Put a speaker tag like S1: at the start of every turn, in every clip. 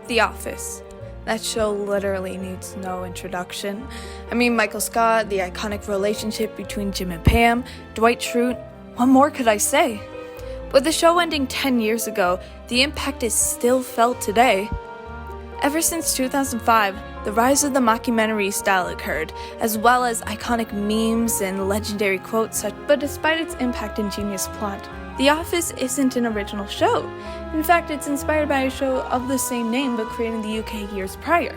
S1: The Office. That show literally needs no introduction. I mean, Michael Scott, the iconic relationship between Jim and Pam, Dwight Schrute. What more could I say? With the show ending 10 years ago, the impact is still felt today. Ever since 2005, the rise of the mockumentary style occurred, as well as iconic memes and legendary quotes. But despite its impact and genius plot, The Office isn't an original show. In fact, it's inspired by a show of the same name but created in the UK years prior.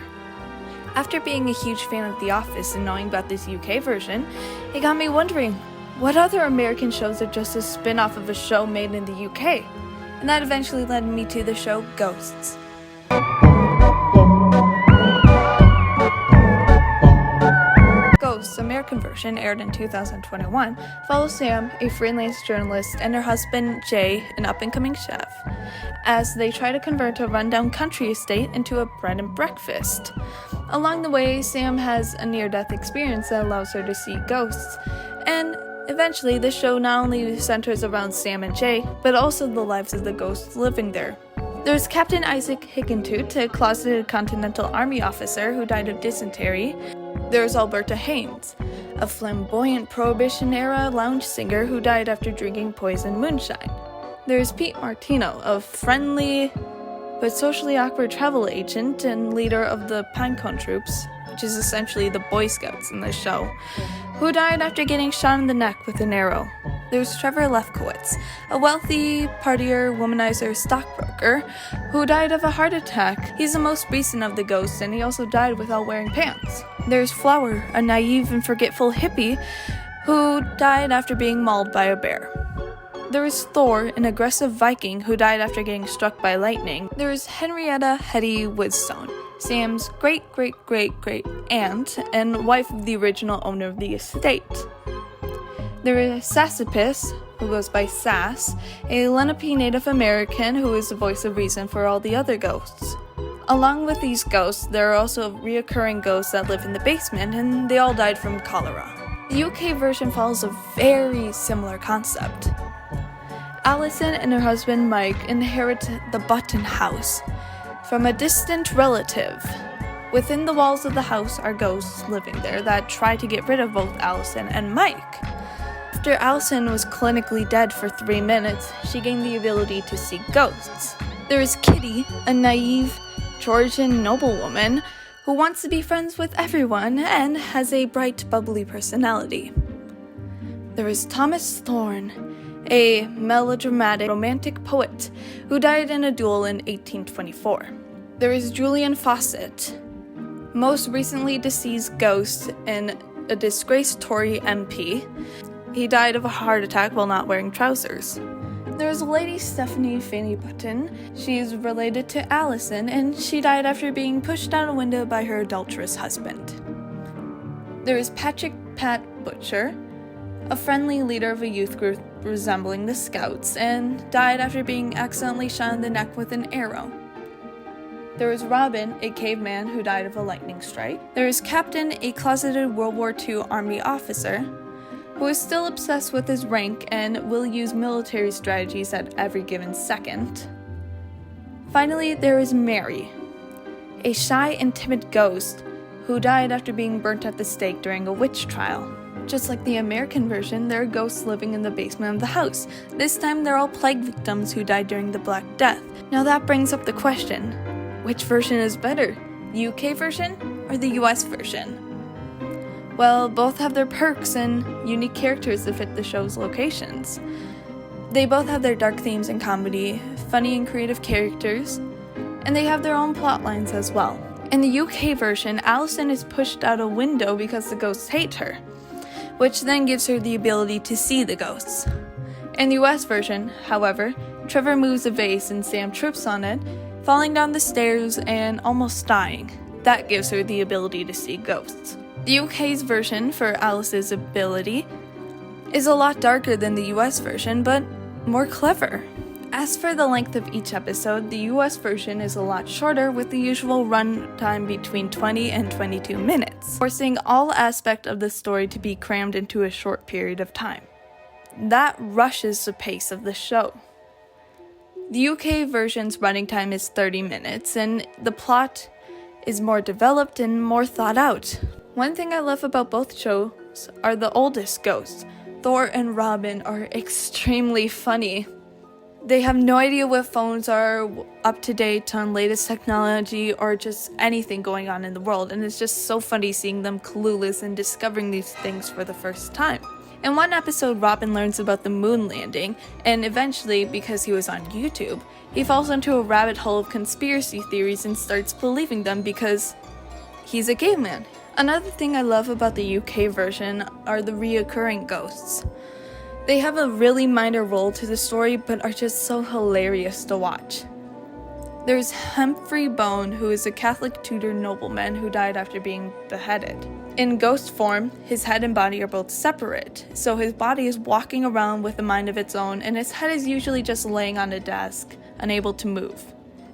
S1: After being a huge fan of The Office and knowing about this UK version, it got me wondering, what other American shows are just a spin-off of a show made in the UK? And that eventually led me to the show Ghosts. Ghosts, American version, aired in 2021, follows Sam, a freelance journalist, and her husband, Jay, an up-and-coming chef, as they try to convert a rundown country estate into a bread and breakfast. Along the way, Sam has a near-death experience that allows her to see ghosts, and eventually the show not only centers around Sam and Jay, but also the lives of the ghosts living there. There's Captain Isaac Hickentooth, a closeted Continental Army officer who died of dysentery. There's Alberta Haynes, a flamboyant Prohibition-era lounge singer who died after drinking poisoned moonshine. There's Pete Martino, a friendly but socially awkward travel agent and leader of the Pinecone Troops, which is essentially the Boy Scouts in this show, who died after getting shot in the neck with an arrow. There's Trevor Lefkowitz, a wealthy, partier, womanizer stockbroker who died of a heart attack. He's the most recent of the ghosts, and he also died without wearing pants. There's Flower, a naive and forgetful hippie who died after being mauled by a bear. There is Thor, an aggressive Viking who died after getting struck by lightning. There is Henrietta Hetty Woodstone, Sam's great-great-great-great-aunt and wife of the original owner of the estate. There is Sassapus, who goes by Sass, a Lenape Native American who is the voice of reason for all the other ghosts. Along with these ghosts, there are also reoccurring ghosts that live in the basement, and they all died from cholera. The UK version follows a very similar concept. Allison and her husband Mike inherit the Button house from a distant relative. Within the walls of the house are ghosts living there that try to get rid of both Allison and Mike. After Allison was clinically dead for 3 minutes, she gained the ability to see ghosts. There is Kitty, a naive Georgian noblewoman who wants to be friends with everyone and has a bright, bubbly personality. There is Thomas Thorne, a melodramatic romantic poet who died in a duel in 1824. There is Julian Fawcett, most recently deceased ghost and a disgraced Tory MP. He died of a heart attack while not wearing trousers. There's Lady Stephanie Fanny Button. She is related to Allison, and she died after being pushed out a window by her adulterous husband. There is Patrick Pat Butcher, a friendly leader of a youth group resembling the Scouts, and died after being accidentally shot in the neck with an arrow. There is Robin, a caveman who died of a lightning strike. There is Captain, a closeted World War II Army officer, who is still obsessed with his rank and will use military strategies at every given second. Finally, there is Mary, a shy and timid ghost who died after being burnt at the stake during a witch trial. Just like the American version, there are ghosts living in the basement of the house. This time, they're all plague victims who died during the Black Death. Now that brings up the question, which version is better, the UK version or the US version? Well, both have their perks and unique characters that fit the show's locations. They both have their dark themes and comedy, funny and creative characters, and they have their own plot lines as well. In the UK version, Allison is pushed out a window because the ghosts hate her, which then gives her the ability to see the ghosts. In the US version, however, Trevor moves a vase and Sam trips on it, falling down the stairs and almost dying. That gives her the ability to see ghosts. The UK's version for Alice's ability is a lot darker than the US version, but more clever. As for the length of each episode, the US version is a lot shorter, with the usual run time between 20 and 22 minutes, forcing all aspect of the story to be crammed into a short period of time. That rushes the pace of the show. The UK version's running time is 30 minutes, and the plot is more developed and more thought out. One thing I love about both shows are the oldest ghosts. Thor and Robin are extremely funny. They have no idea what phones are up to date on latest technology or just anything going on in the world, and it's just so funny seeing them clueless and discovering these things for the first time. In one episode, Robin learns about the moon landing, and eventually, because he was on YouTube, he falls into a rabbit hole of conspiracy theories and starts believing them because he's a caveman. Another thing I love about the UK version are the reoccurring ghosts. They have a really minor role to the story, but are just so hilarious to watch. There's Humphrey Bone, who is a Catholic Tudor nobleman who died after being beheaded. In ghost form, his head and body are both separate, so his body is walking around with a mind of its own, and his head is usually just laying on a desk, unable to move.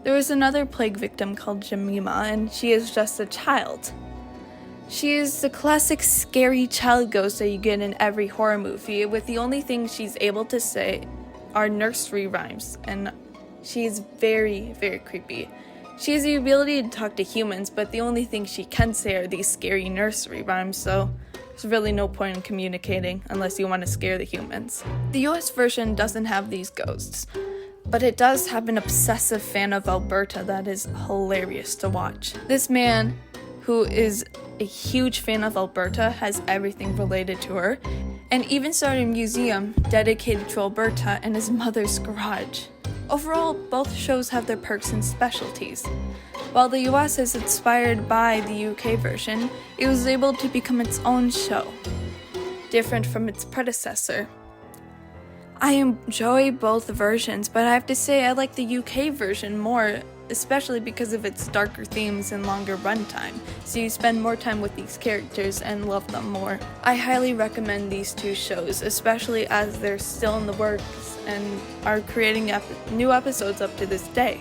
S1: There is another plague victim called Jemima, and she is just a child. She is the classic scary child ghost that you get in every horror movie, with the only thing she's able to say are nursery rhymes, and she is very, very creepy. She has the ability to talk to humans, but the only thing she can say are these scary nursery rhymes, so there's really no point in communicating unless you want to scare the humans. The US version doesn't have these ghosts, but it does have an obsessive fan of Alberta that is hilarious to watch. This man, who is a huge fan of Alberta, has everything related to her, and even started a museum dedicated to Alberta in his mother's garage. Overall, both shows have their perks and specialties. While the US is inspired by the UK version, it was able to become its own show, different from its predecessor. I enjoy both versions, but I have to say I like the UK version more, especially because of its darker themes and longer runtime, so you spend more time with these characters and love them more. I highly recommend these two shows, especially as they're still in the works and are creating new episodes up to this day.